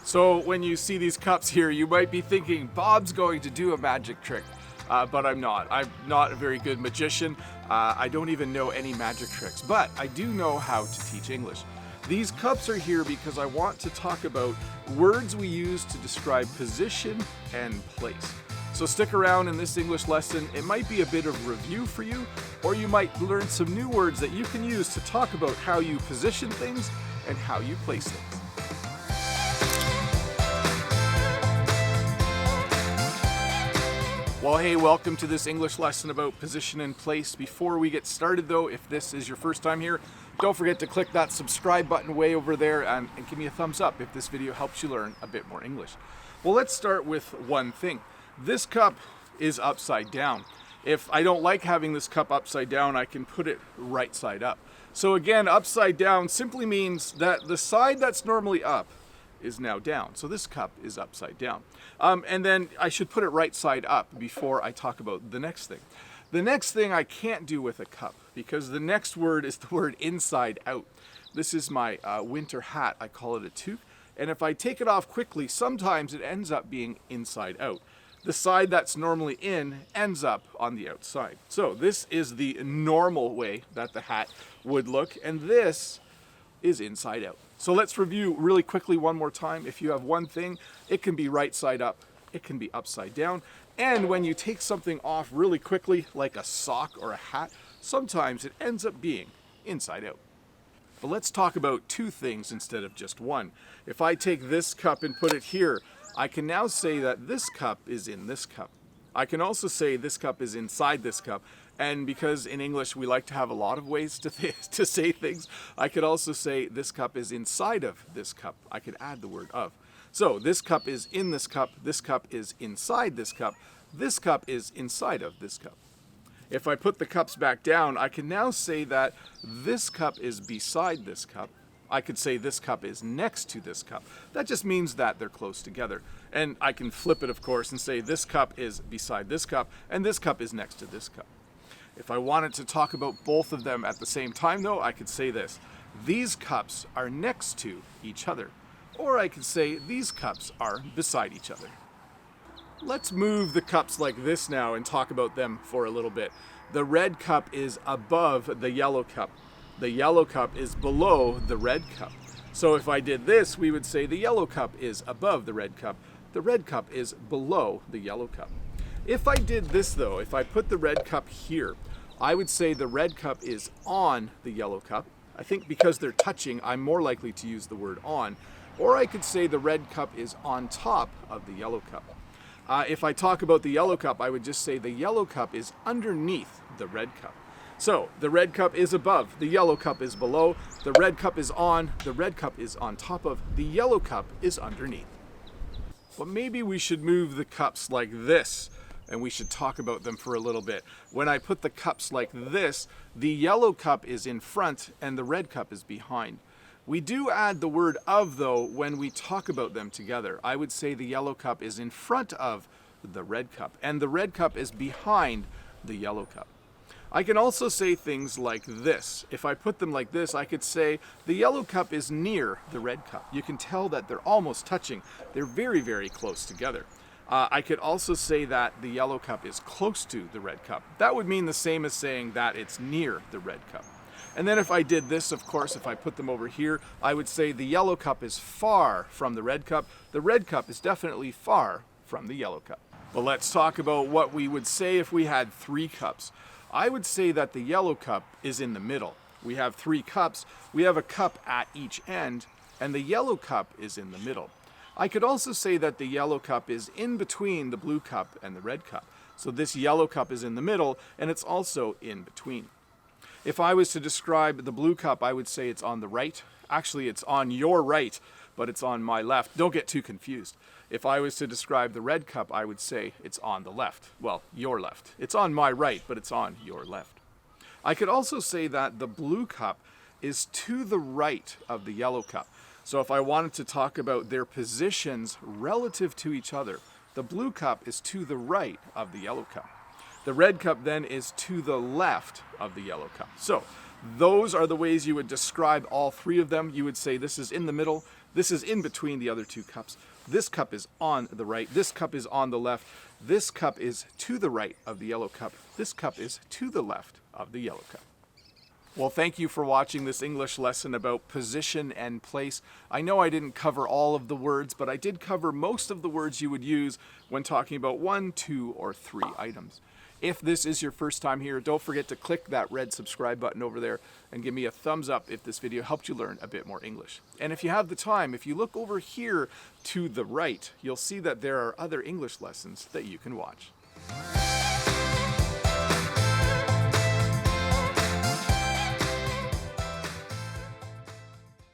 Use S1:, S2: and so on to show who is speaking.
S1: So when you see these cups here, you might be thinking, Bob's going to do a magic trick. But I'm not. I'm not a very good magician. I don't even know any magic tricks, but I do know how to teach English. These cups are here because I want to talk about words we use to describe position and place. So stick around in this English lesson. It might be a bit of review for you, or you might learn some new words that you can use to talk about how you position things and how you place things. Well, hey, welcome to this English lesson about position and place. Before we get started though, if this is your first time here, don't forget to click that subscribe button way over there and give me a thumbs up if this video helps you learn a bit more English. Well, let's start with one thing. This cup is upside down. If I don't like having this cup upside down, I can put it right side up. So again, upside down simply means that the side that's normally up is now down. So this cup is upside down. And then I should put it right side up before I talk about the next thing. The next thing I can't do with a cup because the next word is the word inside out. This is my winter hat. I call it a toque. And if I take it off quickly, sometimes it ends up being inside out. The side that's normally in ends up on the outside. So this is the normal way that the hat would look, and this is inside out. So let's review really quickly one more time. If you have one thing, it can be right side up, it can be upside down. And when you take something off really quickly, like a sock or a hat, sometimes it ends up being inside out. But let's talk about two things instead of just one. If I take this cup and put it here, I can now say that this cup is in this cup. I can also say this cup is inside this cup. And because in English we like to have a lot of ways to say things, I could also say this cup is inside of this cup. I could add the word of. So this cup is in this cup is inside this cup is inside of this cup. If I put the cups back down, I can now say that this cup is beside this cup. I could say this cup is next to this cup. That just means that they're close together. And I can flip it, of course, and say this cup is beside this cup, and this cup is next to this cup. If I wanted to talk about both of them at the same time, though, I could say this. These cups are next to each other. Or I could say these cups are beside each other. Let's move the cups like this now and talk about them for a little bit. The red cup is above the yellow cup. The yellow cup is below the red cup. So if I did this, we would say the yellow cup is above the red cup. The red cup is below the yellow cup. If I did this though, if I put the red cup here, I would say the red cup is on the yellow cup. I think because they're touching, I'm more likely to use the word on. Or I could say the red cup is on top of the yellow cup. If I talk about the yellow cup, I would just say the yellow cup is underneath the red cup. So the red cup is above, the yellow cup is below, the red cup is on, the red cup is on top of, the yellow cup is underneath. But maybe we should move the cups like this, and we should talk about them for a little bit. When I put the cups like this, the yellow cup is in front and the red cup is behind. We do add the word of though when we talk about them together. I would say the yellow cup is in front of the red cup and the red cup is behind the yellow cup. I can also say things like this. If I put them like this, I could say the yellow cup is near the red cup. You can tell that they're almost touching. They're very, very close together. I could also say that the yellow cup is close to the red cup. That would mean the same as saying that it's near the red cup. And then if I did this, of course, if I put them over here, I would say the yellow cup is far from the red cup. The red cup is definitely far from the yellow cup. But let's talk about what we would say if we had three cups. I would say that the yellow cup is in the middle. We have three cups. We have a cup at each end, and the yellow cup is in the middle. I could also say that the yellow cup is in between the blue cup and the red cup. So this yellow cup is in the middle, and it's also in between. If I was to describe the blue cup, I would say it's on the right. Actually, it's on your right, but it's on my left. Don't get too confused. If I was to describe the red cup, I would say it's on the left. Well, your left. It's on my right, but it's on your left. I could also say that the blue cup is to the right of the yellow cup. So if I wanted to talk about their positions relative to each other, the blue cup is to the right of the yellow cup. The red cup then is to the left of the yellow cup. So those are the ways you would describe all three of them. You would say this is in the middle, This is in between the other two cups. This cup is on the right. This cup is on the left. This cup is to the right of the yellow cup. This cup is to the left of the yellow cup. Well, thank you for watching this English lesson about position and place. I know I didn't cover all of the words, but I did cover most of the words you would use when talking about 1, 2, or 3 items. If this is your first time here, don't forget to click that red subscribe button over there and give me a thumbs up if this video helped you learn a bit more English. And if you have the time, if you look over here to the right, you'll see that there are other English lessons that you can watch.